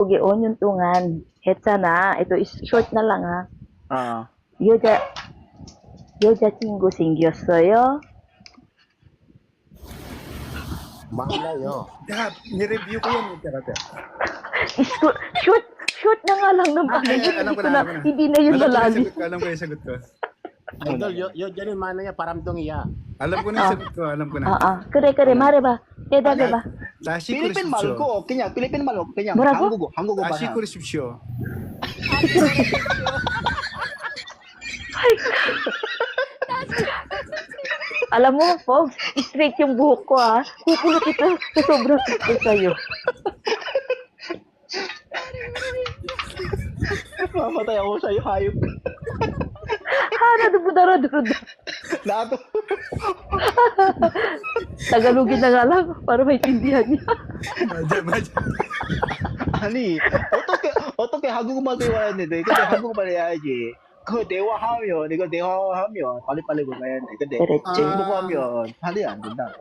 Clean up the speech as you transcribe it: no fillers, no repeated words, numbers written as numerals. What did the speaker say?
거기 5년 동안 했잖아. ito is short na lang ha. 여자 여자친구 생겼어요? Malayo. Teka, nireview ko yan. Teka. Short na nga lang naman. Alam ko na. Hindi na yun malalim. Alam ko yung sagot ko. Idol, yo dyan yung mana niya, paramdong iya. Alam ko na yung sagot ko. Alam ko na. 그래, 말해봐. 대답해봐. 다시 필리핀 그러십시오. 말고 그냥 필리핀 말고 그냥 뭐라고? 한국어 다시 말해. 그러십시오. Alam mo, Pogs, straight yung buhok ko ha. Pupulot ito sa sobrang gusto sa'yo. Mamatay ako sa'yo, hayop. Nadudo. 나도 Tagalogin na nga lang para maintindihan niya. 맞아. 아니 어떻게 한국말 배워야 되는데 근데 한국말 해야지. 그 대화하면 이거 대화하면 빨리빨리 배워야 돼. 근데 그랬지. 중국어 하면 빨리 안 된다.